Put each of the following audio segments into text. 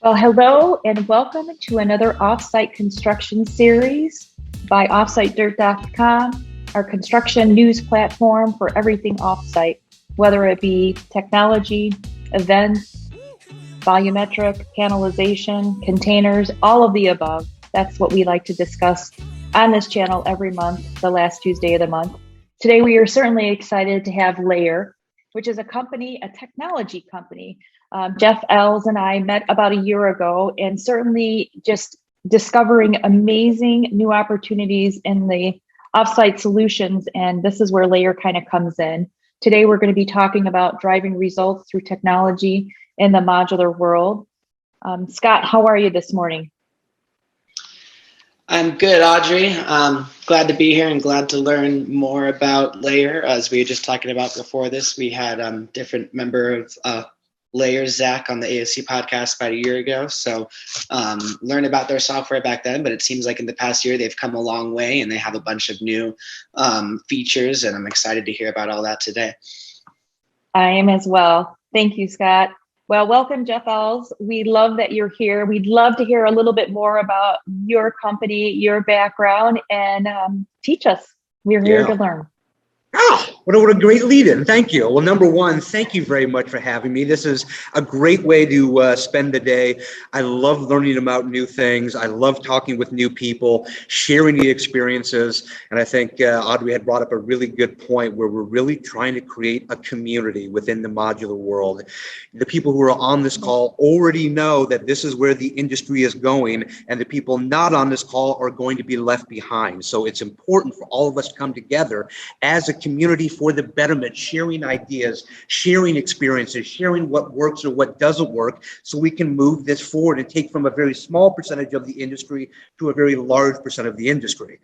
Well, hello and welcome to another Offsite construction series by OffsiteDirt.com, our construction news platform for everything offsite, whether it be technology, events, volumetric, panelization, containers, all of the above. That's what we like to discuss on this channel every month, the last Tuesday of the month. Today, we are certainly excited to have Layer, which is a company, a technology company. Jeff Ells and I met about a year ago, and certainly just discovering amazing new opportunities in the offsite solutions. And this is where Layer kind of comes in. Today, we're going to be talking about driving results through technology in the modular world. Scott, how are you this morning? I'm good, Audrey. Glad to be here and glad to learn more about Layer. As we were just talking about before this, we had different member of Layer, Zach, on the ASC podcast about a year ago. So learned about their software back then, but it seems like in the past year they've come a long way and they have a bunch of new features, and I'm excited to hear about all that today. I am as well. Thank you, Scott. Well, welcome, Jeff Ells. We love that you're here. We'd love to hear a little bit more about your company, your background, and teach us. We're here to learn. Oh, what a great lead-in. Thank you. Well, number one, thank you very much for having me. This is a great way to spend the day. I love learning about new things. I love talking with new people, sharing the experiences. And I think Audrey had brought up a really good point where we're really trying to create a community within the modular world. The people who are on this call already know that this is where the industry is going, and the people not on this call are going to be left behind. So it's important for all of us to come together as a community for the betterment, sharing ideas, sharing experiences, sharing what works or what doesn't work, so we can move this forward and take from a very small percentage of the industry to a very large percent of the industry.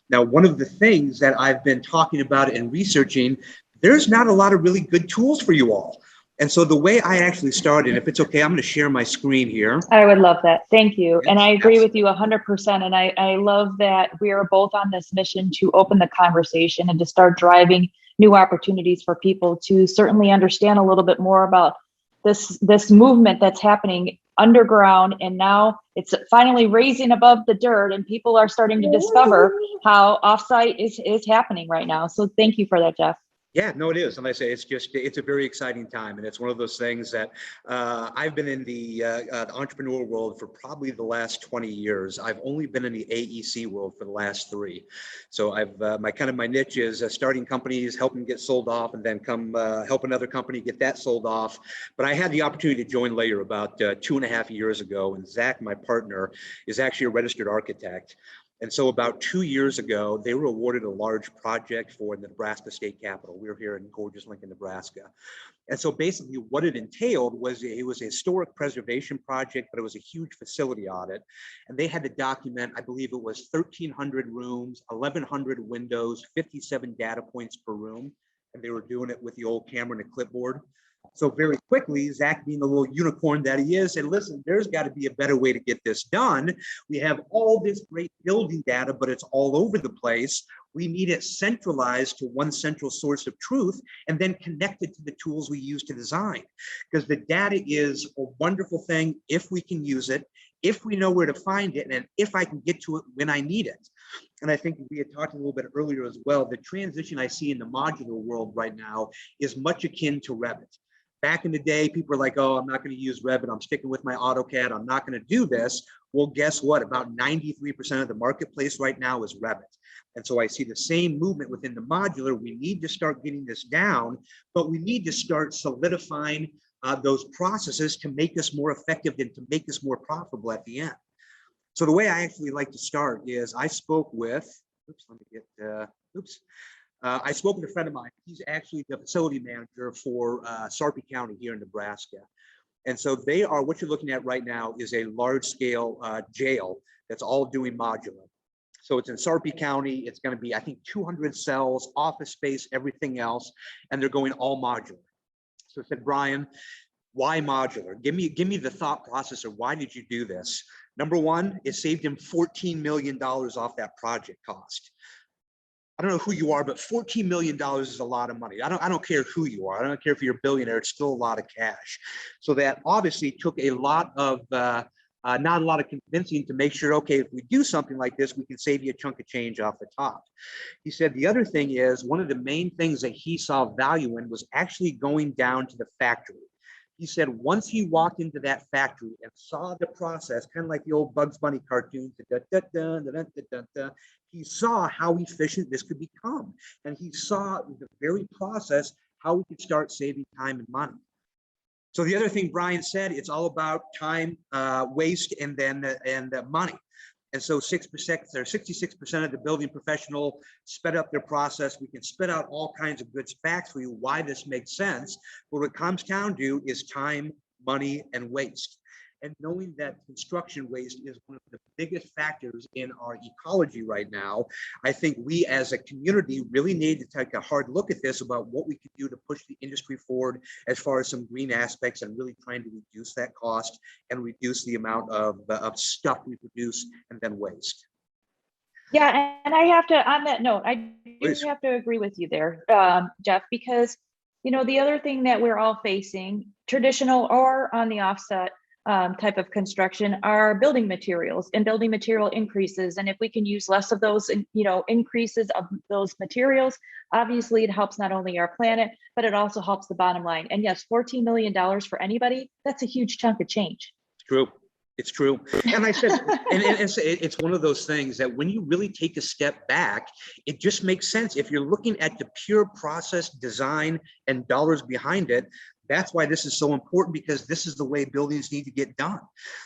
Now, one of the things that I've been talking about and researching, there's not a lot of really good tools for you all. And so the way I actually started, if it's okay, I'm going to share my screen here. I would love that. Thank you. Yes, and I agree absolutely. with you 100%. And I love that we are both on this mission to open the conversation and to start driving new opportunities for people to certainly understand a little bit more about this movement that's happening underground. And now it's finally raising above the dirt, and people are starting to discover how offsite is happening right now. So thank you for that, Jeff. Yeah, no, it is. And I say it's a very exciting time. And it's one of those things that I've been in the entrepreneurial world for probably the last 20 years. I've only been in the AEC world for the last 3. So my niche is starting companies, helping get sold off, and then come help another company get that sold off. But I had the opportunity to join Layer about 2.5 years ago. And Zach, my partner, is actually a registered architect. And so about 2 years ago, they were awarded a large project for the Nebraska State Capitol. We're here in gorgeous Lincoln, Nebraska. And so basically what it entailed was it was a historic preservation project, but it was a huge facility audit. And they had to document, I believe it was 1,300 rooms, 1,100 windows, 57 data points per room. And they were doing it with the old camera and a clipboard. So very quickly, Zach, being the little unicorn that he is, said, listen, there's got to be a better way to get this done. We have all this great building data, but it's all over the place. We need it centralized to one central source of truth and then connected to the tools we use to design. Because the data is a wonderful thing if we can use it, if we know where to find it, and if I can get to it when I need it. And I think we had talked a little bit earlier as well, the transition I see in the modular world right now is much akin to Revit. Back in the day, people were like, oh, I'm not going to use Revit. I'm sticking with my AutoCAD. I'm not going to do this. Well, guess what? About 93% of the marketplace right now is Revit. And so I see the same movement within the modular. We need to start getting this down, but we need to start solidifying those processes to make us more effective and to make us more profitable at the end. So the way I actually like to start is I spoke with, I spoke with a friend of mine. He's actually the facility manager for Sarpy County here in Nebraska. And so they are, what you're looking at right now is a large scale jail that's all doing modular. So it's in Sarpy County. It's going to be, I think, 200 cells, office space, everything else. And they're going all modular. So I said, Brian, why modular? Give me the thought process of why did you do this? Number one, it saved him $14 million off that project cost. I don't know who you are, but $14 million is a lot of money. I don't care who you are. I don't care if you're a billionaire. It's still a lot of cash. So that obviously took a lot of, not a lot of convincing to make sure, okay, if we do something like this, we can save you a chunk of change off the top. He said the other thing is, one of the main things that he saw value in was actually going down to the factory. He said once he walked into that factory and saw the process, kind of like the old Bugs Bunny cartoons, he saw how efficient this could become. And he saw the very process, how we could start saving time and money. So the other thing Brian said, it's all about time, waste, and then money. And so 6% or 66% of the building professional sped up their process. We can spit out all kinds of good facts for you why this makes sense. But what it comes down to is time, money, and waste. And knowing that construction waste is one of the biggest factors in our ecology right now, I think we as a community really need to take a hard look at this about what we could do to push the industry forward as far as some green aspects and really trying to reduce that cost and reduce the amount of stuff we produce and then waste. Yeah, and I have to, on that note, I do Please. have to agree with you there, Jeff, because, you know, the other thing that we're all facing, traditional or on the offset type of construction, are building materials and building material increases. And if we can use less of those, you know, increases of those materials, obviously it helps not only our planet, but it also helps the bottom line. And yes, $14 million for anybody, that's a huge chunk of change. True. It's true. And I said, and it's one of those things that when you really take a step back, it just makes sense. If you're looking at the pure process, design, and dollars behind it, that's why this is so important, because this is the way buildings need to get done.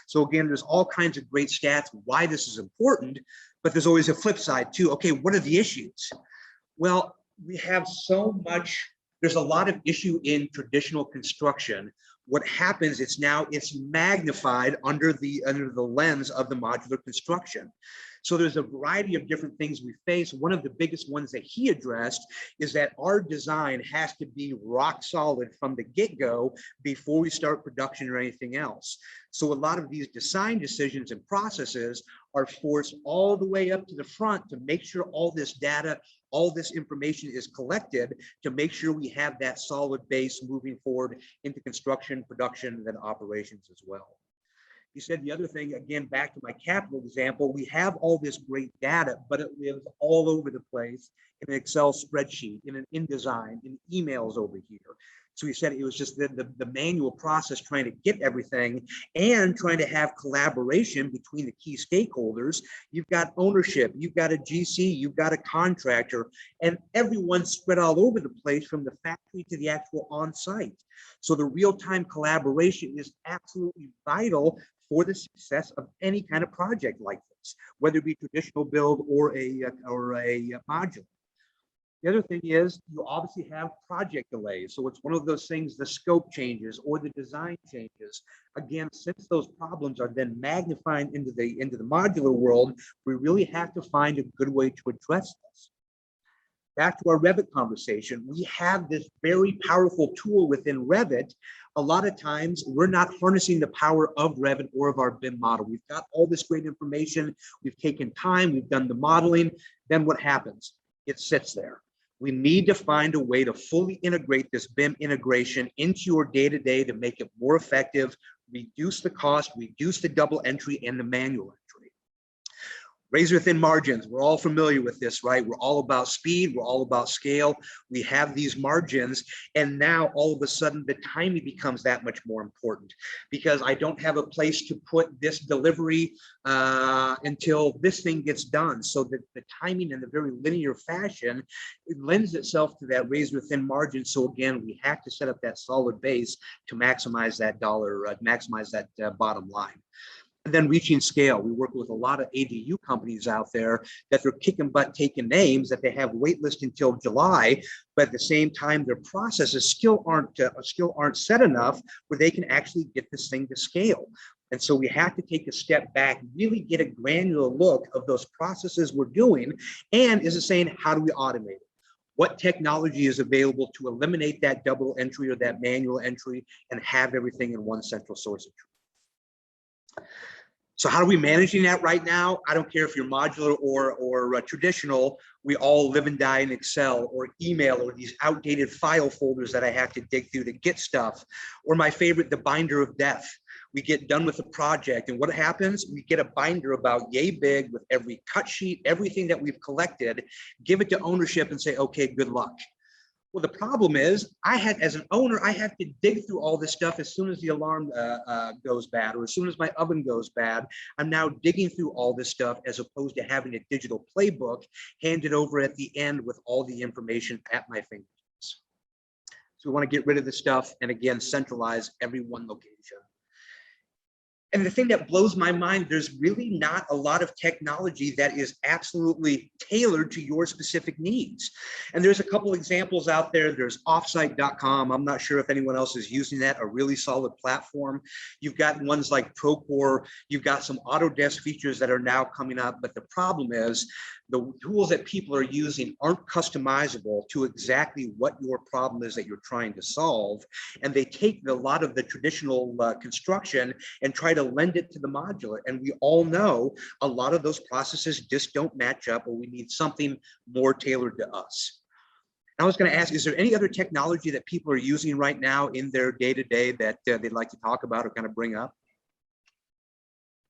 So again, there's all kinds of great stats why this is important, but there's always a flip side too. Okay, what are the issues? Well, we have so much, there's a lot of issue in traditional construction. What happens is now it's magnified under the lens of the modular construction. So there's a variety of different things we face. One of the biggest ones that he addressed is that our design has to be rock solid from the get-go before we start production or anything else. So a lot of these design decisions and processes are forced all the way up to the front to make sure all this data, all this information is collected to make sure we have that solid base moving forward into construction, production, and then operations as well. He said the other thing, again, back to my capital example, we have all this great data, but it lives all over the place in an Excel spreadsheet, in an InDesign, in emails over here. So he said it was just the manual process trying to get everything and trying to have collaboration between the key stakeholders. You've got ownership, you've got a GC, you've got a contractor, and everyone's spread all over the place from the factory to the actual on-site. So the real-time collaboration is absolutely vital for the success of any kind of project like this, whether it be traditional build or a modular. The other thing is you obviously have project delays. So it's one of those things, the scope changes or the design changes. Again, since those problems are then magnified into the modular world, we really have to find a good way to address this. Back to our Revit conversation, we have this very powerful tool within Revit. A lot of times we're not harnessing the power of Revit or of our BIM model. We've got all this great information, we've taken time, we've done the modeling, then what happens? It sits there. We need to find a way to fully integrate this BIM integration into your day-to-day to make it more effective, reduce the cost, reduce the double entry and the manual entry. Razor thin margins, we're all familiar with this, right? We're all about speed, we're all about scale. We have these margins, and now all of a sudden the timing becomes that much more important because I don't have a place to put this delivery until this thing gets done. So that the timing in a very linear fashion, it lends itself to that razor thin margin. So again, we have to set up that solid base to maximize that maximize that bottom line. And then reaching scale. We work with a lot of ADU companies out there that they're kicking butt taking names, that they have waitlist until July, but at the same time, their processes still aren't set enough where they can actually get this thing to scale. And so we have to take a step back, really get a granular look of those processes we're doing, and is it saying, how do we automate it? What technology is available to eliminate that double entry or that manual entry and have everything in one central source of truth? So how are we managing that right now? I don't care if you're modular or traditional, we all live and die in Excel or email or these outdated file folders that I have to dig through to get stuff. Or my favorite, the binder of death. We get done with the project and what happens? We get a binder about yay big with every cut sheet, everything that we've collected, give it to ownership and say, okay, good luck. Well, the problem is as an owner, I have to dig through all this stuff as soon as the alarm goes bad, or as soon as my oven goes bad. I'm now digging through all this stuff as opposed to having a digital playbook handed over at the end with all the information at my fingertips. So we want to get rid of this stuff and again, centralize every one location. And the thing that blows my mind, there's really not a lot of technology that is absolutely tailored to your specific needs. And there's a couple examples out there. There's offsite.com. I'm not sure if anyone else is using that, a really solid platform. You've got ones like Procore. You've got some Autodesk features that are now coming up. But the problem is the tools that people are using aren't customizable to exactly what your problem is that you're trying to solve. And they take a lot of the traditional construction and try to lend it to the modular. And we all know a lot of those processes just don't match up, or we need something more tailored to us. I was going to ask, is there any other technology that people are using right now in their day-to-day that they'd like to talk about or kind of bring up?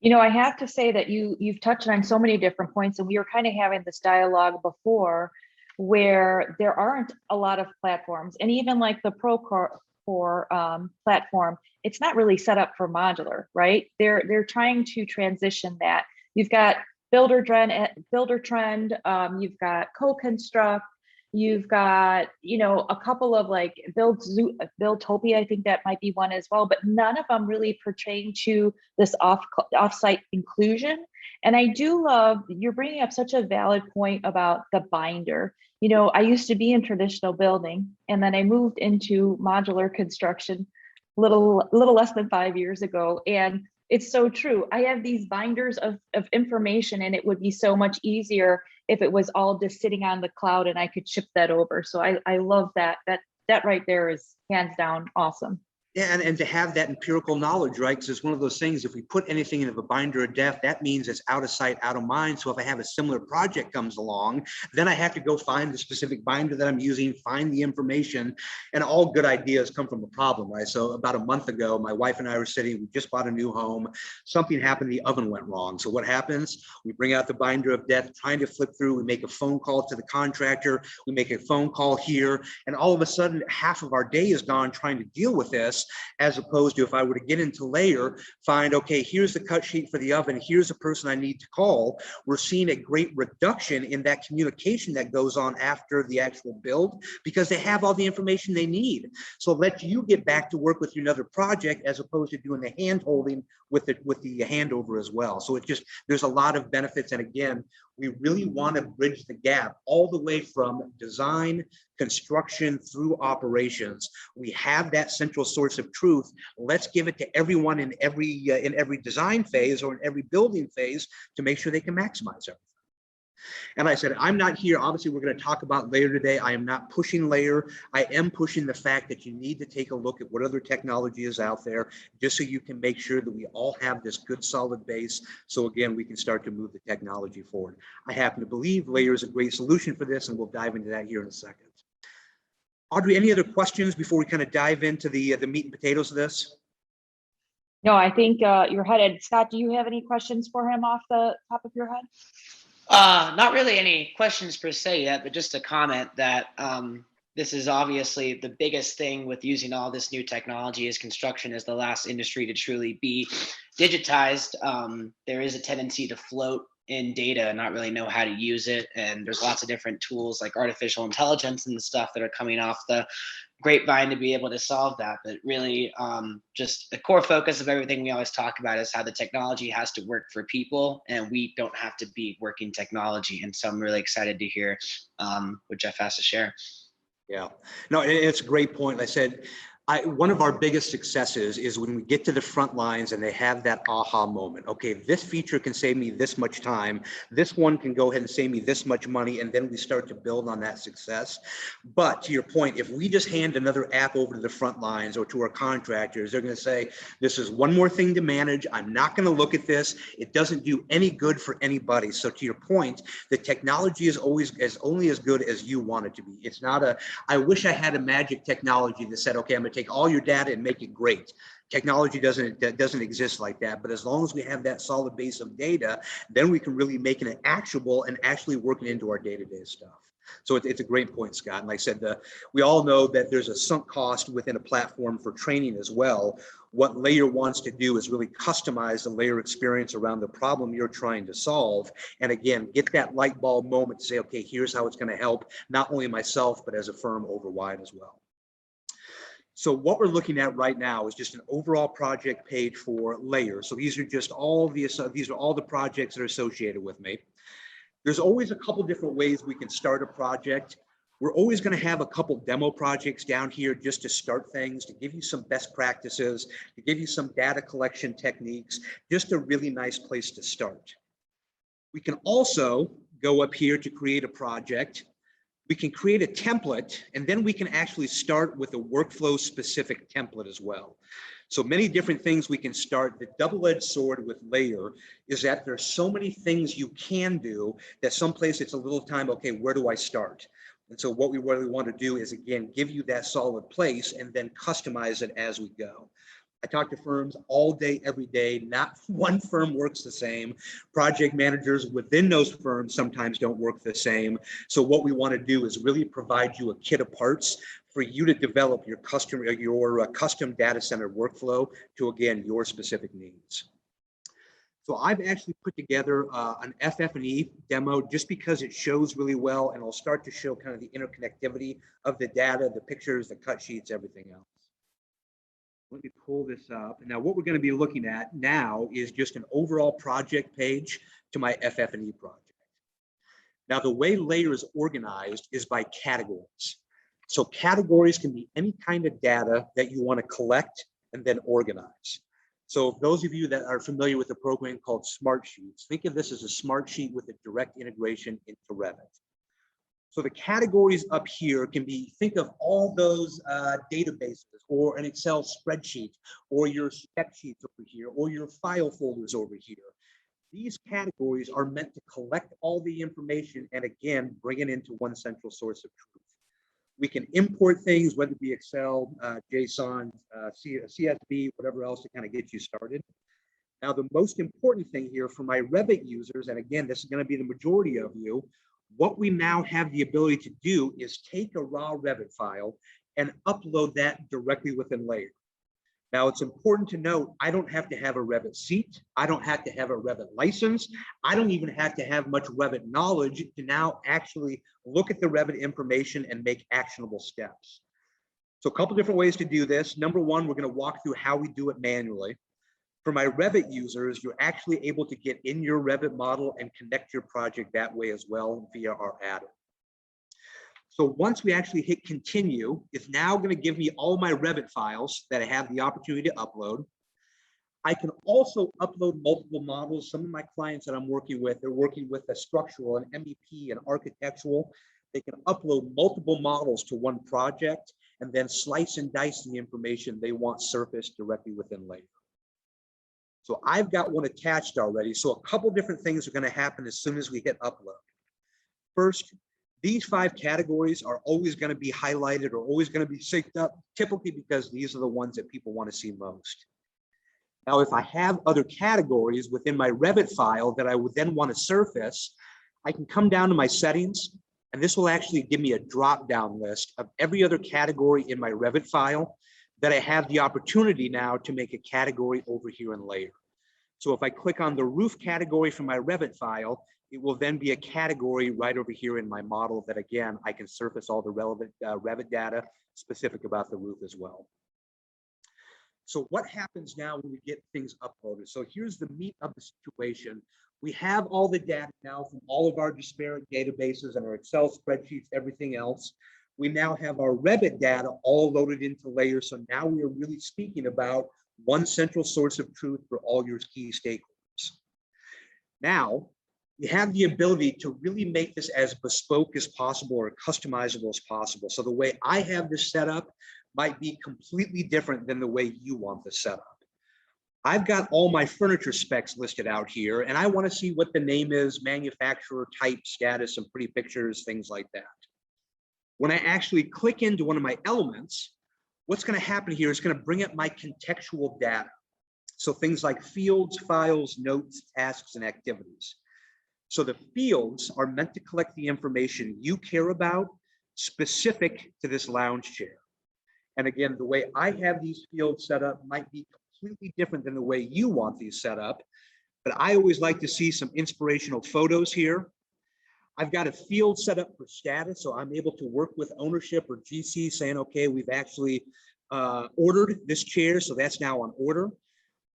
You know, I have to say that you've touched on so many different points, and we were kind of having this dialogue before where there aren't a lot of platforms, and even like the Procore platform, it's not really set up for modular, right? They're trying to transition that. You've got Builder Trend, you've got Co-Construct, you've got, you know, a couple of like Buildtopia, I think that might be one as well, but none of them really pertain to this offsite inclusion. And I do love, you're bringing up such a valid point about the binder. You know, I used to be in traditional building, and then I moved into modular construction little less than 5 years ago. And it's so true. I have these binders of information, and it would be so much easier if it was all just sitting on the cloud and I could ship that over. So I love that. That right there is hands down awesome. Yeah, and to have that empirical knowledge, right? Because it's one of those things, if we put anything into a binder of death, that means it's out of sight, out of mind. So if I have a similar project comes along, then I have to go find the specific binder that I'm using, find the information, and all good ideas come from a problem, right? So about a month ago, my wife and I were sitting, we just bought a new home, something happened, the oven went wrong. So what happens? We bring out the binder of death, trying to flip through, we make a phone call to the contractor, we make a phone call here, and all of a sudden, half of our day is gone trying to deal with this, as opposed to if I were to get into layer, find, okay, here's the cut sheet for the oven, here's the person I need to call. We're seeing a great reduction in that communication that goes on after the actual build because they have all the information they need. So let you get back to work with your another project as opposed to doing the hand holding with the handover as well. So it just, there's a lot of benefits. And again, we really want to bridge the gap all the way from design, construction through operations. We have that central source of truth. Let's give it to everyone in every design phase or in every building phase to make sure they can maximize everything. And I said, I'm not here. Obviously, we're going to talk about layer today. I am not pushing layer. I am pushing the fact that you need to take a look at what other technology is out there, just so you can make sure that we all have this good solid base. So again, we can start to move the technology forward. I happen to believe layer is a great solution for this, and we'll dive into that here in a second. Audrey, any other questions before we kind of dive into the meat and potatoes of this? No, I think you're headed. Scott, do you have any questions for him off the top of your head? Not really any questions per se yet, but just a comment that this is obviously the biggest thing with using all this new technology is construction is the last industry to truly be digitized. There is a tendency to float in data and not really know how to use it. And there's lots of different tools like artificial intelligence and stuff that are coming off the grapevine to be able to solve that. But really, just the core focus of everything we always talk about is how the technology has to work for people, and we don't have to be working technology. And so I'm really excited to hear what Jeff has to share. Yeah, no, it's a great point. I said, One of our biggest successes is when we get to the front lines and they have that aha moment. Okay, this feature can save me this much time. This one can go ahead and save me this much money. And then we start to build on that success. But to your point, if we just hand another app over to the front lines or to our contractors, they're going to say, this is one more thing to manage. I'm not going to look at this. It doesn't do any good for anybody. So to your point, the technology is only as good as you want it to be. It's not I wish I had a magic technology that said, okay, I'm going to take all your data and make it great. Technology doesn't exist like that. But as long as we have that solid base of data, then we can really make it actionable and actually work it into our day-to-day stuff. So it's a great point, Scott. And like I said, we all know that there's a sunk cost within a platform for training as well. What Layer wants to do is really customize the Layer experience around the problem you're trying to solve. And again, get that light bulb moment to say, okay, here's how it's going to help not only myself, but as a firm overwide as well. So what we're looking at right now is just an overall project page for Layer. So these are just all the projects that are associated with me. There's always a couple different ways we can start a project. We're always going to have a couple demo projects down here just to start things, to give you some best practices, to give you some data collection techniques, just a really nice place to start. We can also go up here to create a project. We can create a template, and then we can actually start with a workflow specific template as well. So many different things we can start. The double-edged sword with Layer is that there's so many things you can do that someplace it's a little time, okay, where do I start? And so what we really want to do is, again, give you that solid place and then customize it as we go. I talk to firms all day, every day. Not one firm works the same. Project managers within those firms sometimes don't work the same. So what we want to do is really provide you a kit of parts for you to develop your custom data center workflow to, again, your specific needs. So I've actually put together an FF&E demo just because it shows really well, and I'll start to show kind of the interconnectivity of the data, the pictures, the cut sheets, everything else. Let me pull this up. Now, what we're going to be looking at now is just an overall project page to my FF&E project. Now, the way Layer is organized is by categories. So categories can be any kind of data that you want to collect and then organize. So those of you that are familiar with a program called Smartsheets, think of this as a Smartsheet with a direct integration into Revit. So the categories up here can be, think of all those databases or an Excel spreadsheet or your spec sheets over here or your file folders over here. These categories are meant to collect all the information and, again, bring it into one central source of truth. We can import things, whether it be Excel, JSON, CSV, whatever else to kind of get you started. Now, the most important thing here for my Revit users, and again, this is going to be the majority of you, what we now have the ability to do is take a raw Revit file and upload that directly within Layer. Now, it's important to note, I don't have to have a Revit seat. I don't have to have a Revit license. I don't even have to have much Revit knowledge to now actually look at the Revit information and make actionable steps. So a couple different ways to do this. Number one, we're going to walk through how we do it manually. For my Revit users, you're actually able to get in your Revit model and connect your project that way as well via our add-in. So once we actually hit continue, it's now going to give me all my Revit files that I have the opportunity to upload. I can also upload multiple models. Some of my clients that I'm working with, they're working with a structural, an MEP, an architectural. They can upload multiple models to one project and then slice and dice the information they want surfaced directly within Layer. So I've got one attached already. So a couple different things are going to happen as soon as we hit upload. First, these 5 categories are always going to be highlighted or always going to be synced up, typically because these are the ones that people want to see most. Now, if I have other categories within my Revit file that I would then want to surface, I can come down to my settings, and this will actually give me a drop-down list of every other category in my Revit file that I have the opportunity now to make a category over here in Layer. So if I click on the roof category from my Revit file, it will then be a category right over here in my model that, again, I can surface all the relevant Revit data specific about the roof as well. So what happens now when we get things uploaded? So here's the meat of the situation. We have all the data now from all of our disparate databases and our Excel spreadsheets, everything else. we now have our Revit data all loaded into layers. So now we are really speaking about one central source of truth for all your key stakeholders. Now, you have the ability to really make this as bespoke as possible or customizable as possible. So the way I have this set up might be completely different than the way you want this set up. I've got all my furniture specs listed out here, and I want to see what the name is, manufacturer, type, status, some pretty pictures, things like that. When I actually click into one of my elements, what's going to happen here is going to bring up my contextual data. So things like fields, files, notes, tasks, and activities. So the fields are meant to collect the information you care about specific to this lounge chair. And again, the way I have these fields set up might be completely different than the way you want these set up, but I always like to see some inspirational photos here. I've got a field set up for status, so I'm able to work with ownership or GC saying, okay, we've actually ordered this chair, so that's now on order.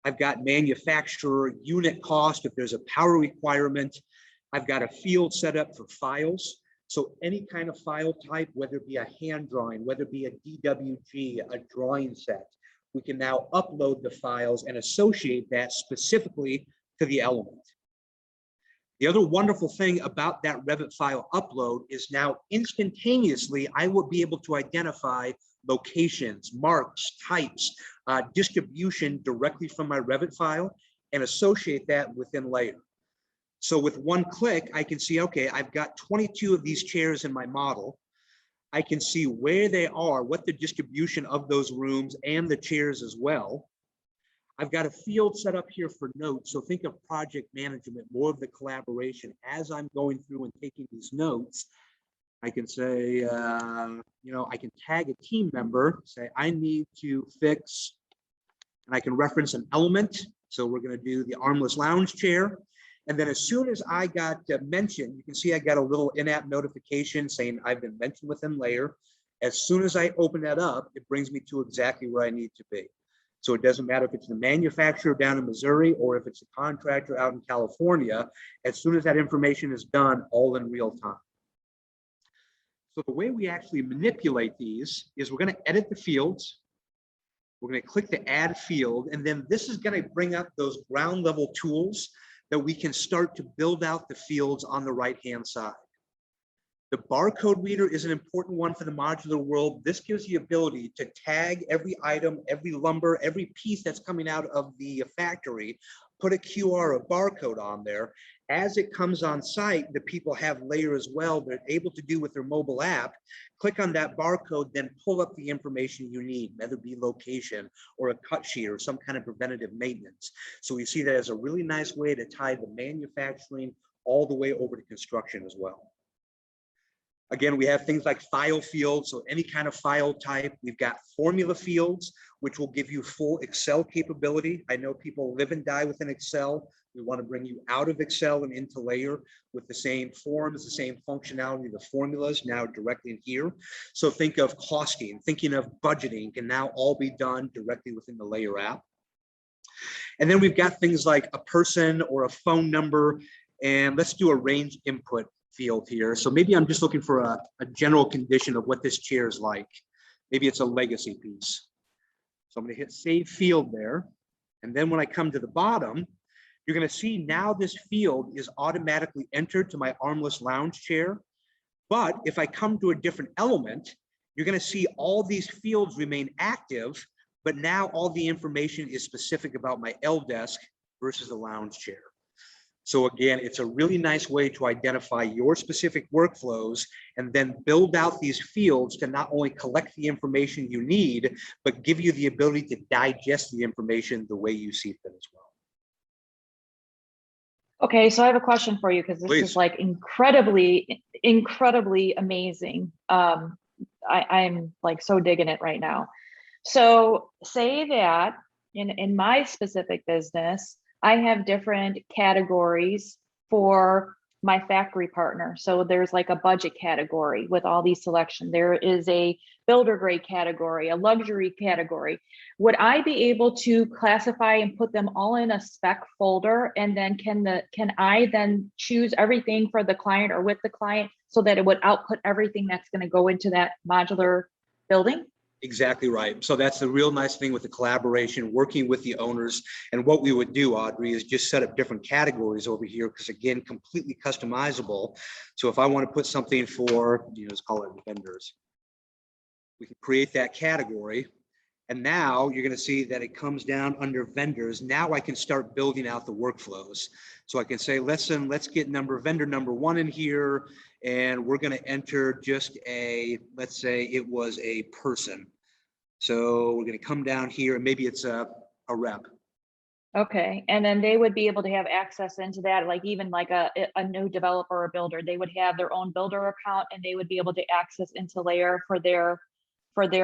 I've got manufacturer unit cost if there's a power requirement. I've got a field set up for files. So any kind of file type, whether it be a hand drawing, whether it be a DWG, a drawing set, we can now upload the files and associate that specifically to the element. The other wonderful thing about that Revit file upload is now instantaneously, I will be able to identify locations, marks, types, distribution directly from my Revit file and associate that within layer. So with one click, I can see, okay, I've got 22 of these chairs in my model. I can see where they are, what the distribution of those rooms and the chairs as well. I've got a field set up here for notes. So think of project management, more of the collaboration. As I'm going through and taking these notes, I can say, I can tag a team member, say, I need to fix, and I can reference an element. So we're going to do the armless lounge chair. And then as soon as I got mentioned, you can see I got a little in-app notification saying I've been mentioned within layer. As soon as I open that up, it brings me to exactly where I need to be. So it doesn't matter if it's the manufacturer down in Missouri or if it's a contractor out in California, as soon as that information is done, all in real time. So the way we actually manipulate these is we're going to edit the fields. We're going to click the add field, and then this is going to bring up those ground level tools that we can start to build out the fields on the right-hand side. The barcode reader is an important one for the modular world. This gives the ability to tag every item, every lumber, every piece that's coming out of the factory, put a QR, a barcode on there. As it comes on site, the people have layer as well. They're able to do with their mobile app, click on that barcode, then pull up the information you need, whether it be location or a cut sheet or some kind of preventative maintenance. So we see that as a really nice way to tie the manufacturing all the way over to construction as well. Again, we have things like file fields, so any kind of file type. We've got formula fields, which will give you full Excel capability. I know people live and die within Excel. We want to bring you out of Excel and into layer with the same forms, the same functionality, the formulas now directly in here. So think of costing, thinking of budgeting can now all be done directly within the layer app. And then we've got things like a person or a phone number, and let's do a range input field here. So maybe I'm just looking for a general condition of what this chair is like. Maybe it's a legacy piece. So I'm going to hit save field there. And then when I come to the bottom, you're going to see now this field is automatically entered to my armless lounge chair. But if I come to a different element, you're going to see all these fields remain active, but now all the information is specific about my L desk versus the lounge chair. So again, it's a really nice way to identify your specific workflows and then build out these fields to not only collect the information you need, but give you the ability to digest the information the way you see fit as well. Okay, so I have a question for you because this is like incredibly amazing. I'm like so digging it right now. So say that in my specific business, I have different categories for my factory partner. So there's like a budget category with all these selections. There is a builder grade category, a luxury category. Would I be able to classify and put them all in a spec folder? And then can I then choose everything for the client or with the client so that it would output everything that's going to go into that modular building? Exactly right. So that's the real nice thing with the collaboration, working with the owners. And what we would do, Audrey, is just set up different categories over here, because again, completely customizable. So if I want to put something for, let's call it vendors, we can create that category. And now you're going to see that it comes down under vendors. Now I can start building out the workflows. So I can say, listen, let's get vendor number 1 in here. And we're going to enter just let's say it was a person. So we're going to come down here and maybe it's a rep. Okay. And then they would be able to have access into that, like even like a new developer or builder, they would have their own builder account and they would be able to access into Layer for their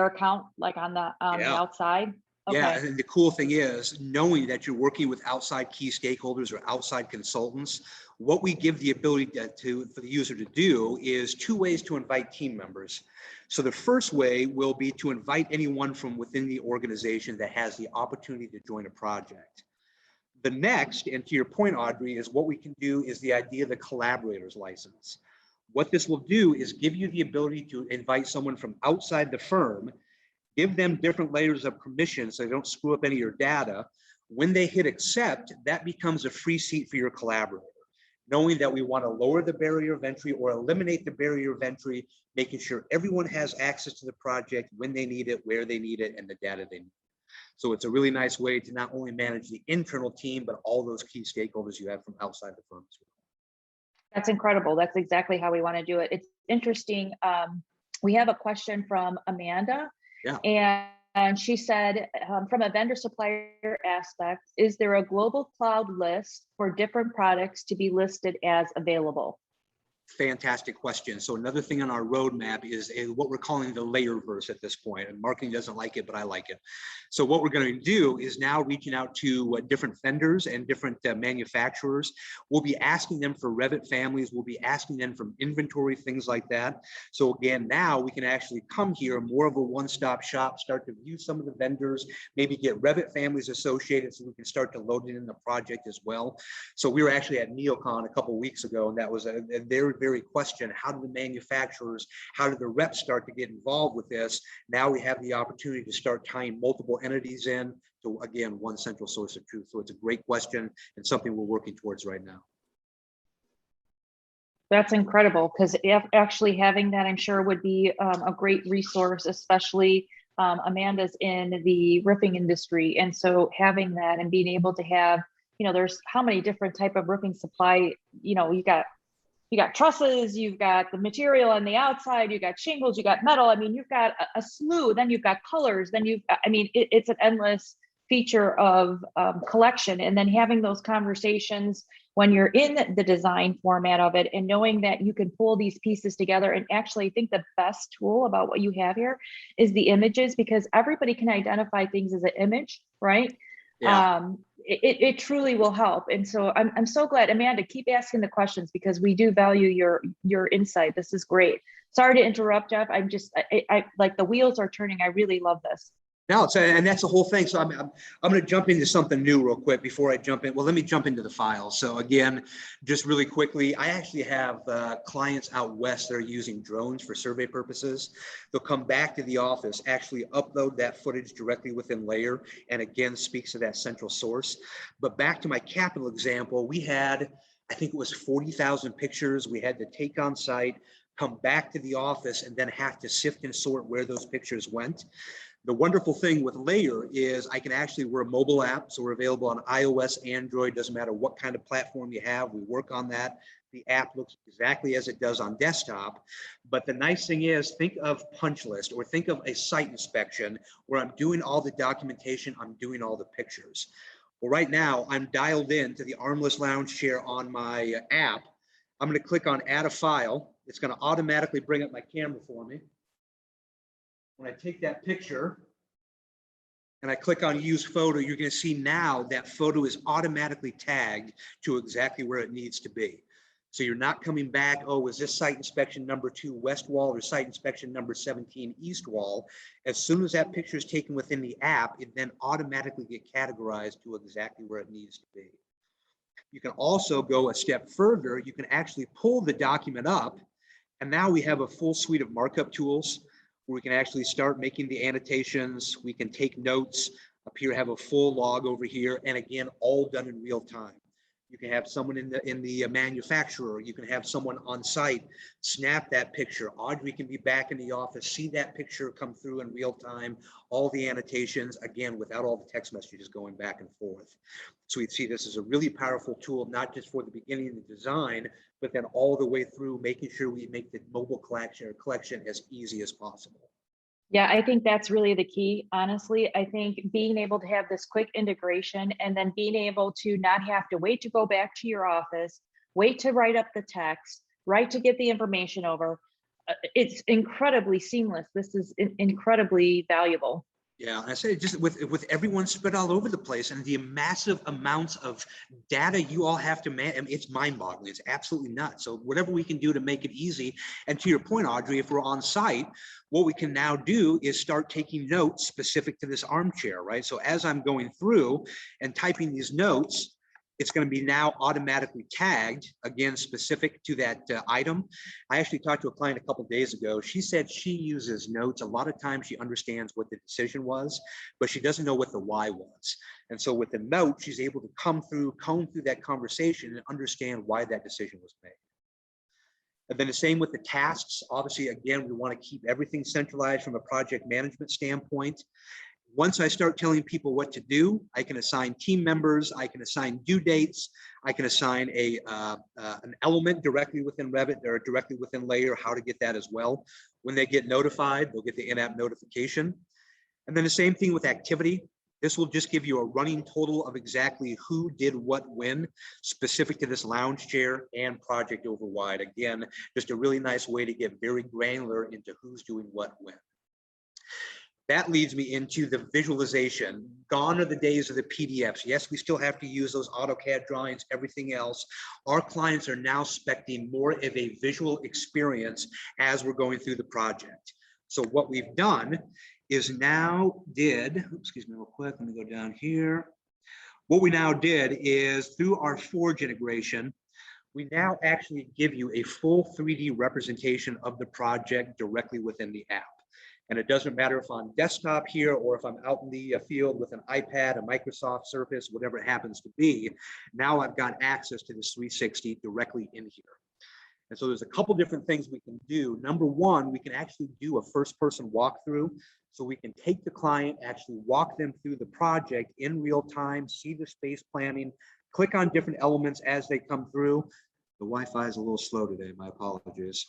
account, like on the outside. Okay. Yeah, and the cool thing is knowing that you're working with outside key stakeholders or outside consultants. What we give the ability for the user to do is 2 ways to invite team members. So the first way will be to invite anyone from within the organization that has the opportunity to join a project. The next, and to your point, Audrey, is what we can do is the idea of the collaborator's license. What this will do is give you the ability to invite someone from outside the firm, give them different layers of permission so they don't screw up any of your data. When they hit accept, that becomes a free seat for your collaborator. Knowing that we want to lower the barrier of entry or eliminate the barrier of entry, making sure everyone has access to the project when they need it, where they need it, and the data they need. So it's a really nice way to not only manage the internal team, but all those key stakeholders you have from outside the firm as well. That's incredible. That's exactly how we want to do it. It's interesting. We have a question from Amanda. Yeah. And she said, from a vendor supplier aspect, is there a global cloud list for different products to be listed as available? Fantastic question. So another thing on our roadmap is what we're calling the layer verse at this point, and marketing doesn't like it, but I like it. So what we're going to do is now reaching out to different vendors and different manufacturers. We'll be asking them for Revit families. We'll be asking them from inventory, things like that. So again, now we can actually come here, more of a one-stop shop, start to view some of the vendors, maybe get Revit families associated so we can start to load it in the project as well. So we were actually at NeoCon a couple of weeks ago, and that was a very question. How do the manufacturers, how do the reps start to get involved with this? Now we have the opportunity to start tying multiple entities in to, again, one central source of truth. So it's a great question and something we're working towards right now. That's incredible, because actually having that, I'm sure, would be a great resource, especially Amanda's in the roofing industry. And so having that and being able to have, there's how many different type of roofing supply, you got trusses, you've got the material on the outside, you got shingles, you got metal. I mean, you've got a slew, then you've got colors, then it's an endless feature of collection. And then having those conversations when you're in the design format of it and knowing that you can pull these pieces together. And actually, I think the best tool about what you have here is the images, because everybody can identify things as an image, right? Yeah. It truly will help. And so I'm so glad, Amanda, keep asking the questions, because we do value your insight. This is great. Sorry to interrupt, Jeff. I like, the wheels are turning. I really love this. No, and that's the whole thing. So I'm going to jump into something new real quick before I jump in. Well, let me jump into the files. So again, just really quickly, I actually have clients out west that are using drones for survey purposes. They'll come back to the office, actually upload that footage directly within Layer, and again, speaks to that central source. But back to my capital example, we had, I think it was 40,000 pictures we had to take on site, come back to the office, and then have to sift and sort where those pictures went. The wonderful thing with Layer is we're a mobile app, so we're available on iOS, Android, doesn't matter what kind of platform you have, we work on that. The app looks exactly as it does on desktop. But the nice thing is, think of punch list, or think of a site inspection where I'm doing all the documentation, I'm doing all the pictures. Well, right now I'm dialed in to the armless lounge chair on my app. I'm going to click on add a file. It's going to automatically bring up my camera for me. When I take that picture and I click on use photo, you're going to see now that photo is automatically tagged to exactly where it needs to be. So you're not coming back, oh, is this site inspection number 2 west wall or site inspection number 17 east wall? As soon as that picture is taken within the app, it then automatically get categorized to exactly where it needs to be. You can also go a step further. You can actually pull the document up, and now we have a full suite of markup tools where we can actually start making the annotations. We can take notes. Up here, have a full log over here, and again, all done in real time. You can have someone in the manufacturer. You can have someone on site snap that picture. Audrey can be back in the office, see that picture come through in real time, all the annotations, again, without all the text messages going back and forth. So we see this as a really powerful tool, not just for the beginning of the design, but then all the way through, making sure we make the mobile collection as easy as possible. Yeah, I think that's really the key. Honestly, I think being able to have this quick integration and then being able to not have to wait to go back to your office, wait to write up the text, right to get the information over. It's incredibly seamless. This is incredibly valuable. Yeah, I say just with everyone spread all over the place and the massive amounts of data you all have to manage, I mean, it's mind-boggling. It's absolutely nuts. So whatever we can do to make it easy. And to your point, Audrey, if we're on site, what we can now do is start taking notes specific to this armchair, right? So as I'm going through and typing these notes, it's going to be now automatically tagged, again, specific to that item. I actually talked to a client a couple of days ago. She said she uses notes. A lot of times she understands what the decision was, but she doesn't know what the why was. And so with the note, she's able to comb through that conversation and understand why that decision was made. And then the same with the tasks. Obviously, again, we want to keep everything centralized from a project management standpoint. Once I start telling people what to do, I can assign team members, I can assign due dates, I can assign an element directly within Revit or directly within Layer, how to get that as well. When they get notified, they'll get the in-app notification. And then the same thing with activity. This will just give you a running total of exactly who did what when, specific to this lounge chair and project overwide. Again, just a really nice way to get very granular into who's doing what when. That leads me into the visualization. Gone are the days of the PDFs. Yes, we still have to use those AutoCAD drawings, everything else. Our clients are now expecting more of a visual experience as we're going through the project. So what we've done is excuse me real quick, let me go down here. What we now did is through our Forge integration, we now actually give you a full 3D representation of the project directly within the app. And it doesn't matter if I'm desktop here or if I'm out in the field with an iPad, a Microsoft Surface, whatever it happens to be. Now I've got access to this 360 directly in here. And so there's a couple different things we can do. Number one, we can actually do a first-person walkthrough. So we can take the client, actually walk them through the project in real time, see the space planning, click on different elements as they come through. The Wi-Fi is a little slow today, my apologies.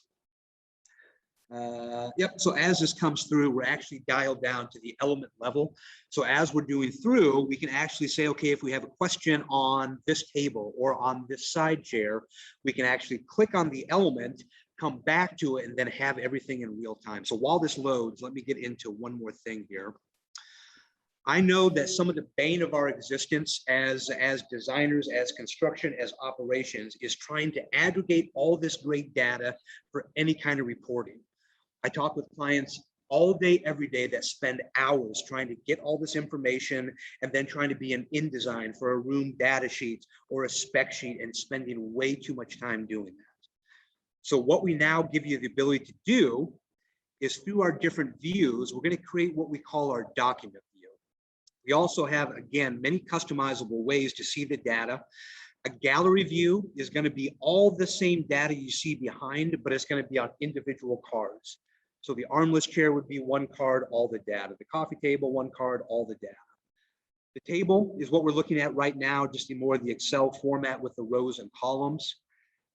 Yep, so as this comes through, we're actually dialed down to the element level. So as we're doing through, we can actually say, okay, if we have a question on this table or on this side chair, we can actually click on the element, come back to it, and then have everything in real time. So while this loads, let me get into one more thing here. I know that some of the bane of our existence as designers, as construction, as operations, is trying to aggregate all this great data for any kind of reporting. I talk with clients all day, every day that spend hours trying to get all this information and then trying to be an InDesign for a room data sheet or a spec sheet and spending way too much time doing that. So what we now give you the ability to do is through our different views, we're going to create what we call our document view. We also have, again, many customizable ways to see the data. A gallery view is going to be all the same data you see behind, but it's going to be on individual cards. So the armless chair would be one card, all the data. The coffee table, one card, all the data. The table is what we're looking at right now, just in more of the Excel format with the rows and columns.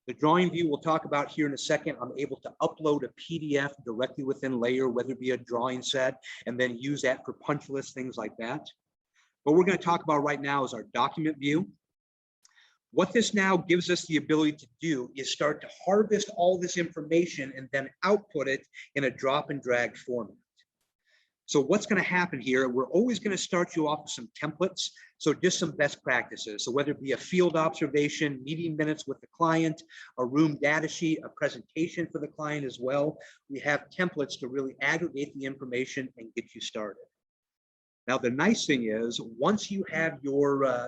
The drawing view we'll talk about here in a second. I'm able to upload a PDF directly within Layer, whether it be a drawing set, and then use that for punch lists, things like that. What we're going to talk about right now is our document view. What this now gives us the ability to do is start to harvest all this information and then output it in a drop and drag format. So what's going to happen here, we're always going to start you off with some templates. So just some best practices. So whether it be a field observation, meeting minutes with the client, a room data sheet, a presentation for the client as well, we have templates to really aggregate the information and get you started. Now, the nice thing is, once you have your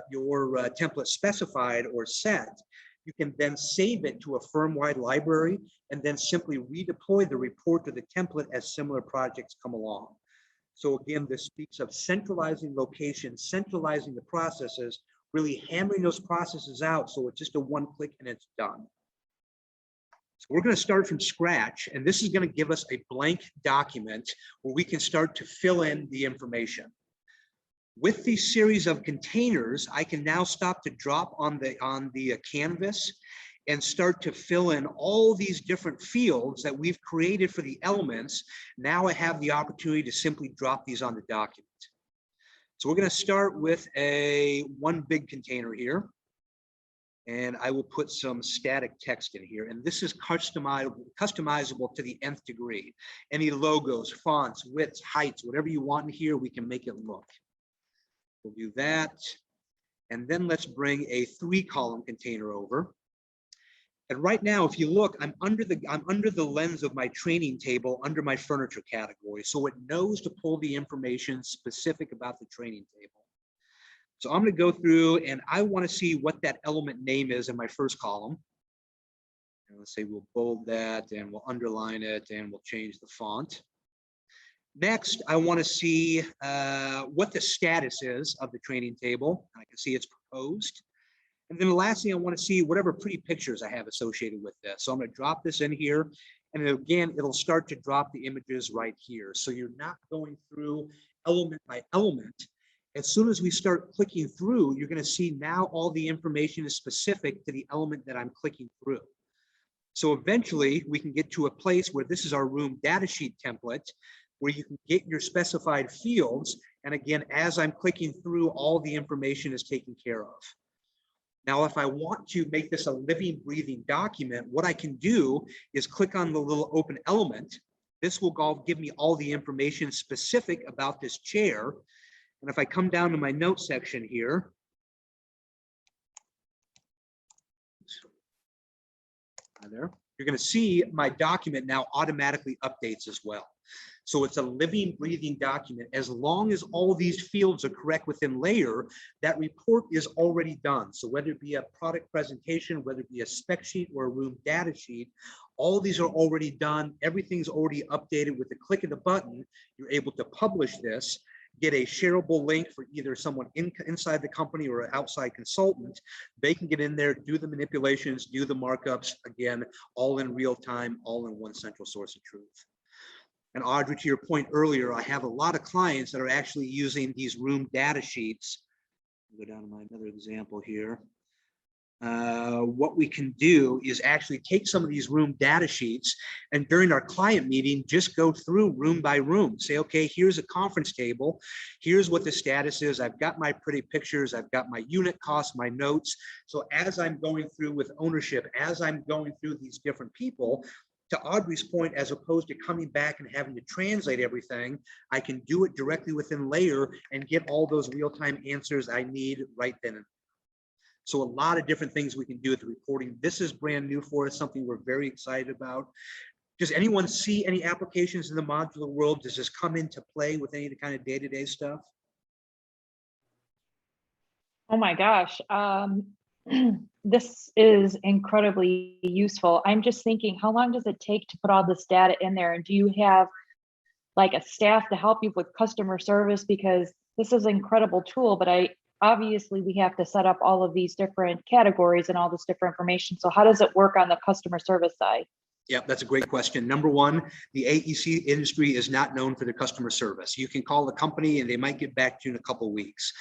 template specified or set, you can then save it to a firm-wide library and then simply redeploy the report to the template as similar projects come along. So again, this speaks of centralizing locations, centralizing the processes, really hammering those processes out so it's just a one click and it's done. So we're going to start from scratch, and this is going to give us a blank document where we can start to fill in the information. With these series of containers, I can now stop to drop on the canvas and start to fill in all these different fields that we've created for the elements. Now I have the opportunity to simply drop these on the document. So we're going to start with one big container here. And I will put some static text in here. And this is customizable to the nth degree. Any logos, fonts, widths, heights, whatever you want in here, we can make it look. We'll do that. And then let's bring a 3-column container over. And right now, if you look, I'm under the lens of my training table under my furniture category. So it knows to pull the information specific about the training table. So I'm going to go through and I want to see what that element name is in my first column. And let's say we'll bold that and we'll underline it and we'll change the font. Next, I want to see what the status is of the training table. I can see it's proposed. And then the last thing I want to see whatever pretty pictures I have associated with this. So I'm going to drop this in here. And again, it'll start to drop the images right here. So you're not going through element by element. As soon as we start clicking through, you're going to see now all the information is specific to the element that I'm clicking through. So eventually we can get to a place where this is our room data sheet template, where you can get your specified fields. And again, as I'm clicking through, all the information is taken care of. Now, if I want to make this a living, breathing document, what I can do is click on the little open element. This will give me all the information specific about this chair. And if I come down to my notes section here, there, you're going to see my document now automatically updates as well. So it's a living, breathing document. As long as all these fields are correct within layer, that report is already done. So whether it be a product presentation, whether it be a spec sheet or a room data sheet, all these are already done. Everything's already updated. With the click of the button, you're able to publish this, get a shareable link for either someone inside the company or an outside consultant. They can get in there, do the manipulations, do the markups, again, all in real time, all in one central source of truth. And Audrey, to your point earlier, I have a lot of clients that are actually using these room data sheets. I'll go down to my another example here. What we can do is actually take some of these room data sheets and during our client meeting, just go through room by room. Say, okay, here's a conference table. Here's what the status is. I've got my pretty pictures. I've got my unit costs, my notes. So as I'm going through with ownership, as I'm going through these different people, to Audrey's point, as opposed to coming back and having to translate everything, I can do it directly within layer and get all those real-time answers I need right then and there. So a lot of different things we can do with the reporting. This is brand new for us, something we're very excited about. Does anyone see any applications in the modular world? Does this come into play with any of the kind of day-to-day stuff? Oh my gosh. This is incredibly useful. I'm just thinking, how long does it take to put all this data in there? And do you have like a staff to help you with customer service? Because this is an incredible tool, but obviously we have to set up all of these different categories and all this different information. So how does it work on the customer service side? Yeah, that's a great question. Number one, the AEC industry is not known for their customer service. You can call the company and they might get back to you in a couple of weeks.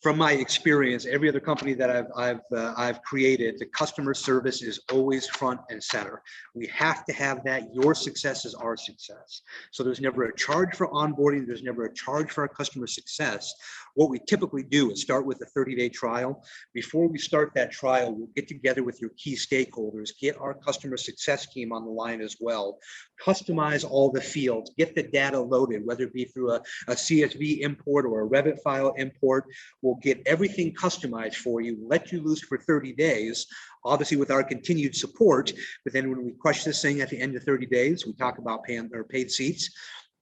From my experience, every other company that I've created, the customer service is always front and center. We have to have that. Your success is our success. So there's never a charge for onboarding. There's never a charge for our customer success. What we typically do is start with a 30-day trial. Before we start that trial, we'll get together with your key stakeholders, get our customer success team on the line as well, customize all the fields, get the data loaded, whether it be through a CSV import or a Revit file import. We'll get everything customized for you, let you loose for 30 days, obviously with our continued support. But then when we crush this thing at the end of 30 days, we talk about paid seats.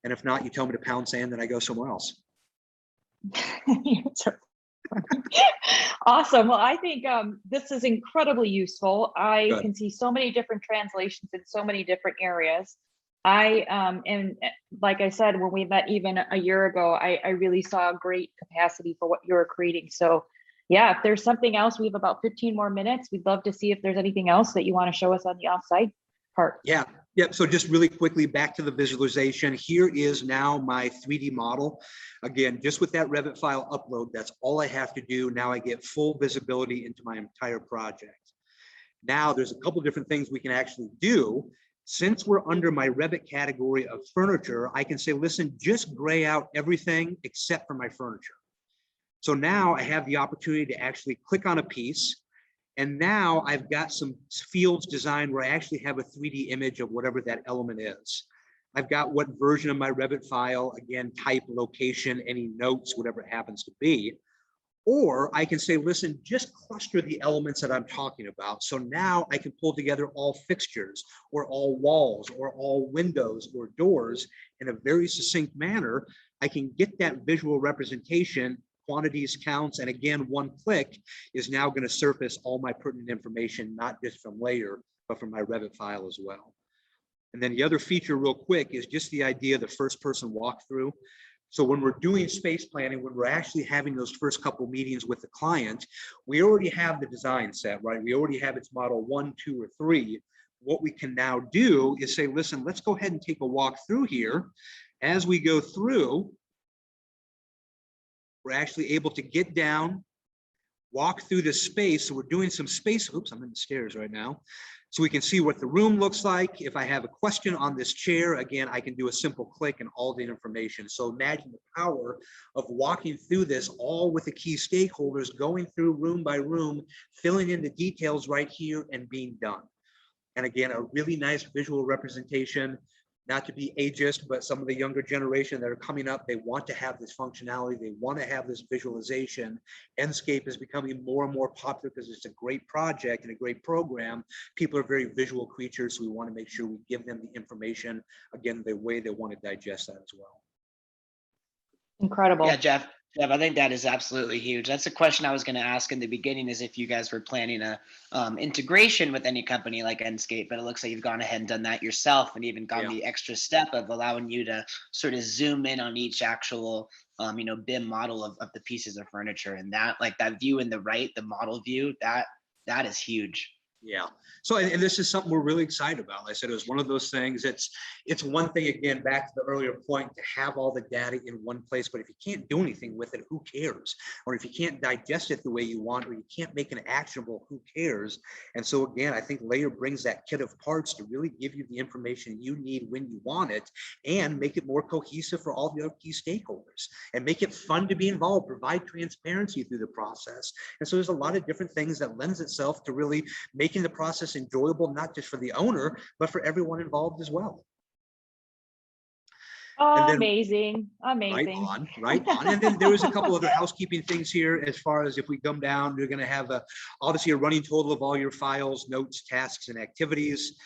And if not, you tell me to pound sand and I go somewhere else. Awesome. Well, I think this is incredibly useful. I Good. can see so many different translations in so many different areas. And like I said, when we met even a year ago, I really saw a great capacity for what you're creating. So yeah, if there's something else, we have about 15 more minutes. We'd love to see if there's anything else that you want to show us on the offsite part. Yeah. Yep. So just really quickly back to the visualization. Here is now my 3D model. Again, just with that Revit file upload, that's all I have to do. Now I get full visibility into my entire project. Now there's a couple different things we can actually do. Since we're under my Revit category of furniture, I can say, listen, just gray out everything except for my furniture. So now I have the opportunity to actually click on a piece. And now I've got some fields designed where I actually have a 3D image of whatever that element is. I've got what version of my Revit file, again, type, location, any notes, whatever it happens to be. Or I can say, listen, just cluster the elements that I'm talking about. So now I can pull together all fixtures or all walls or all windows or doors in a very succinct manner. I can get that visual representation, quantities, counts, and again, one click is now going to surface all my pertinent information, not just from layer, but from my Revit file as well. And then the other feature real quick is just the idea of the first person walkthrough. So when we're doing space planning, when we're actually having those first couple meetings with the client, we already have the design set, right? We already have its model 1, 2, or 3. What we can now do is say, listen, let's go ahead and take a walk through here. As we go through, we're actually able to get down, walk through this space. So we're doing some space. Oops, I'm in the stairs right now. So we can see what the room looks like. If I have a question on this chair, again, I can do a simple click and all the information. So imagine the power of walking through this all with the key stakeholders, going through room by room, filling in the details right here and being done. And again, a really nice visual representation. Not to be ageist, but some of the younger generation that are coming up, they want to have this functionality. They want to have this visualization. Enscape is becoming more and more popular because it's a great project and a great program. People are very visual creatures, so we want to make sure we give them the information, again, the way they want to digest that as well. Incredible. Yeah, Jeff, I think that is absolutely huge. That's a question I was going to ask in the beginning, is if you guys were planning a integration with any company like Enscape, but it looks like you've gone ahead and done that yourself and even gone the extra step of allowing you to sort of zoom in on each actual BIM model of the pieces of furniture, and that, like, that view in the right, the model view, that is huge. Yeah. So, and this is something we're really excited about. Like I said, it was one of those things. It's one thing, again, back to the earlier point, to have all the data in one place, but if you can't do anything with it, who cares? Or if you can't digest it the way you want, or you can't make it actionable, who cares? And so again, I think Layer brings that kit of parts to really give you the information you need when you want it, and make it more cohesive for all the other key stakeholders, and make it fun to be involved, provide transparency through the process. And so there's a lot of different things that lends itself to really making the process enjoyable, not just for the owner, but for everyone involved as well. Oh, then, amazing. Right on. And then there was a couple other housekeeping things here. As far as if we come down, you're going to have obviously a running total of all your files, notes, tasks, and activities.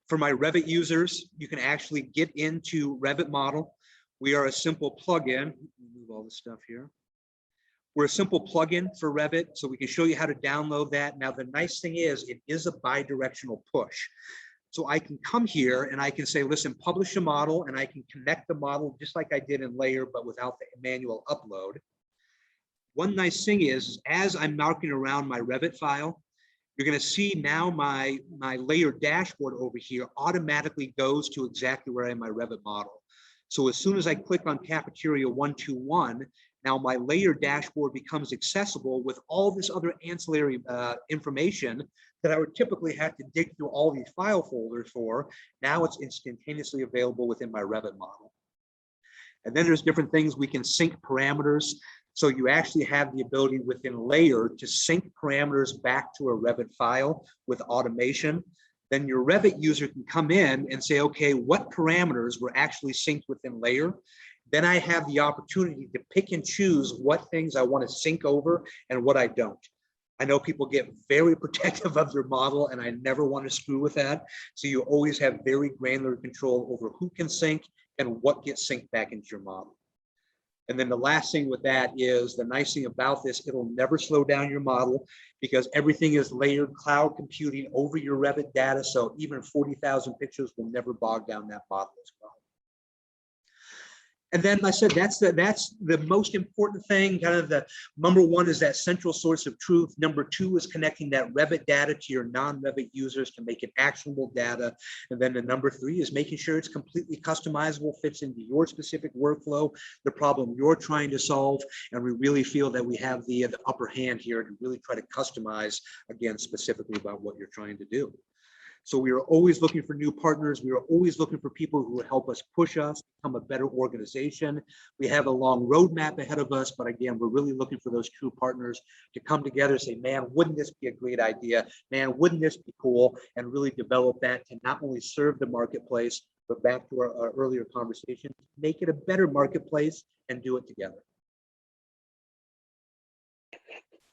For my Revit users, you can actually get into Revit Model. We are a simple plugin. Move all this stuff here. We're a simple plugin for Revit, so we can show you how to download that. Now, the nice thing is it is a bi-directional push. So I can come here and I can say, listen, publish a model, and I can connect the model just like I did in Layer, but without the manual upload. One nice thing is, as I'm marking around my Revit file, you're going to see now my Layer dashboard over here automatically goes to exactly where I am in my Revit model. So as soon as I click on Cafeteria 121, now my Layer dashboard becomes accessible with all this other ancillary information that I would typically have to dig through all these file folders for. Now it's instantaneously available within my Revit model. And then there's different things we can sync parameters. So you actually have the ability within Layer to sync parameters back to a Revit file with automation. Then your Revit user can come in and say, okay, what parameters were actually synced within Layer? Then I have the opportunity to pick and choose what things I want to sync over and what I don't. I know people get very protective of their model, and I never want to screw with that. So you always have very granular control over who can sync and what gets synced back into your model. And then the last thing with that is the nice thing about this, it'll never slow down your model because everything is layered cloud computing over your Revit data. So even 40,000 pictures will never bog down that model as well. And then I said, that's the most important thing. Kind of the number one is that central source of truth. Number two is connecting that Revit data to your non-Revit users to make it actionable data. And then the number three is making sure it's completely customizable, fits into your specific workflow, the problem you're trying to solve. And we really feel that we have the upper hand here to really try to customize, again, specifically about what you're trying to do. So we are always looking for new partners. We are always looking for people who will help us push us, become a better organization. We have a long roadmap ahead of us, but again, we're really looking for those true partners to come together and say, man, wouldn't this be a great idea? Man, wouldn't this be cool? And really develop that to not only serve the marketplace, but back to our earlier conversation, make it a better marketplace and do it together.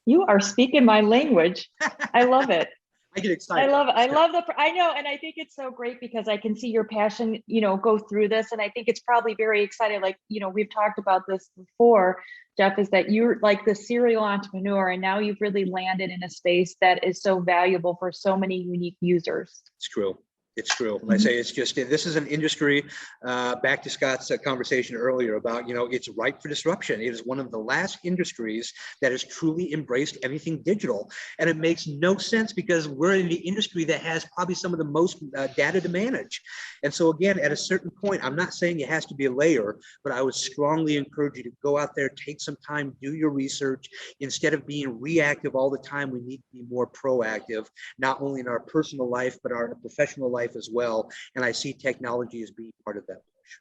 You are speaking my language. I love it. I get excited. I love it. I know. And I think it's so great because I can see your passion, go through this. And I think it's probably very exciting. Like, we've talked about this before, Jeff, is that you're like the serial entrepreneur and now you've really landed in a space that is so valuable for so many unique users. It's true. It's true. When I say it's just, this is an industry, back to Scott's conversation earlier about, it's ripe for disruption. It is one of the last industries that has truly embraced everything digital. And it makes no sense because we're in the industry that has probably some of the most data to manage. And so again, at a certain point, I'm not saying it has to be a layer, but I would strongly encourage you to go out there, take some time, do your research. Instead of being reactive all the time, we need to be more proactive, not only in our personal life, but our professional life as well. And I see technology as being part of that push.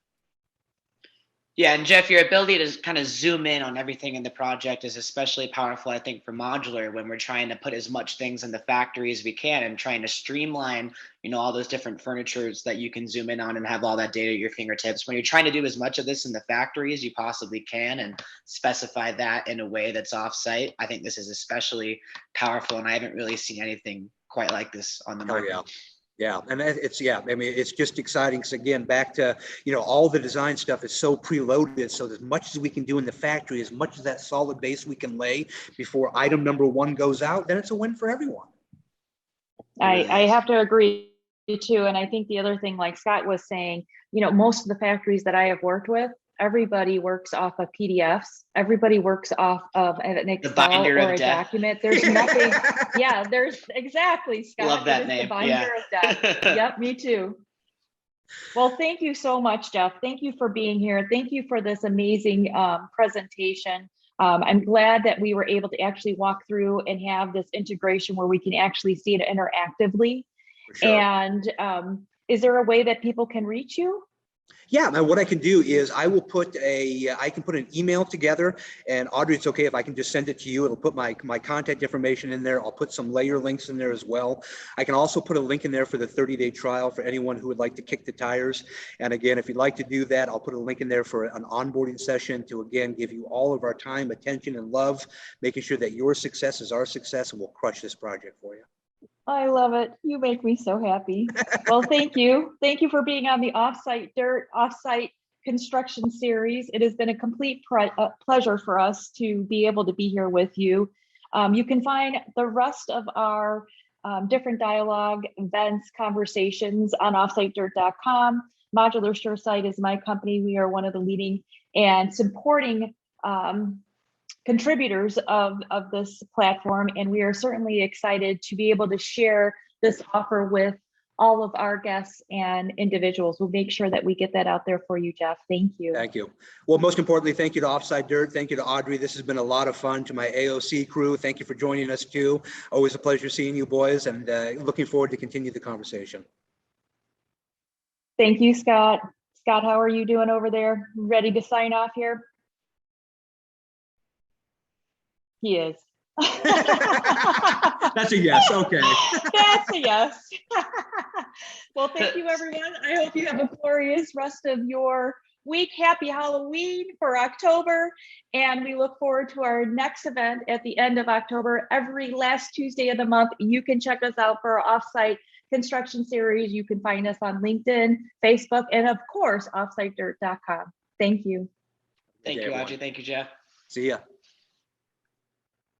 Yeah, and Jeff, your ability to kind of zoom in on everything in the project is especially powerful, I think, for modular when we're trying to put as much things in the factory as we can and trying to streamline, all those different furnitures that you can zoom in on and have all that data at your fingertips. When you're trying to do as much of this in the factory as you possibly can and specify that in a way that's offsite, I think this is especially powerful, and I haven't really seen anything quite like this on the market. Oh, yeah. Yeah, and it's just exciting because again, back to, all the design stuff is so preloaded. So as much as we can do in the factory, as much as that solid base we can lay before item number one goes out, then it's a win for everyone. I have to agree too. And I think the other thing, like Scott was saying, most of the factories that I have worked with, everybody works off of PDFs. Everybody works off of an Excel or a document. There's nothing. Yeah, there's exactly, Scott. Love that name. The binder of death. Yep, me too. Well, thank you so much, Jeff. Thank you for being here. Thank you for this amazing presentation. I'm glad that we were able to actually walk through and have this integration where we can actually see it interactively. For sure. And is there a way that people can reach you? Yeah, and what I can do is I can put an email together, and Audrey, it's okay if I can just send it to you. It'll put my contact information in there. I'll put some layer links in there as well. I can also put a link in there for the 30-day trial for anyone who would like to kick the tires. And again, if you'd like to do that, I'll put a link in there for an onboarding session to, again, give you all of our time, attention, and love, making sure that your success is our success, and we'll crush this project for you. I love it. You make me so happy. Well, thank you. Thank you for being on the Offsite Dirt, Offsite Construction Series. It has been a complete pleasure for us to be able to be here with you. You can find the rest of our different dialogue, events, conversations on offsitedirt.com. Modular Suresite is my company. We are one of the leading and supporting contributors of this platform, and we are certainly excited to be able to share this offer with all of our guests and individuals. We'll make sure that we get that out there for you, Jeff. Thank you. Thank you. Well, most importantly, thank you to Offsite Dirt. Thank you to Audrey. This has been a lot of fun. To my AOC crew, thank you for joining us too. Always a pleasure seeing you boys, and looking forward to continue the conversation. Thank you, Scott. Scott, how are you doing over there? Ready to sign off here? He is. That's a yes. Okay. That's a yes. Well, thank you, everyone. I hope you have a glorious rest of your week. Happy Halloween for October. And we look forward to our next event at the end of October. Every last Tuesday of the month, you can check us out for our offsite construction series. You can find us on LinkedIn, Facebook, and of course, offsitedirt.com. Thank you. Thank you, Audrey. Thank you, Jeff. See ya.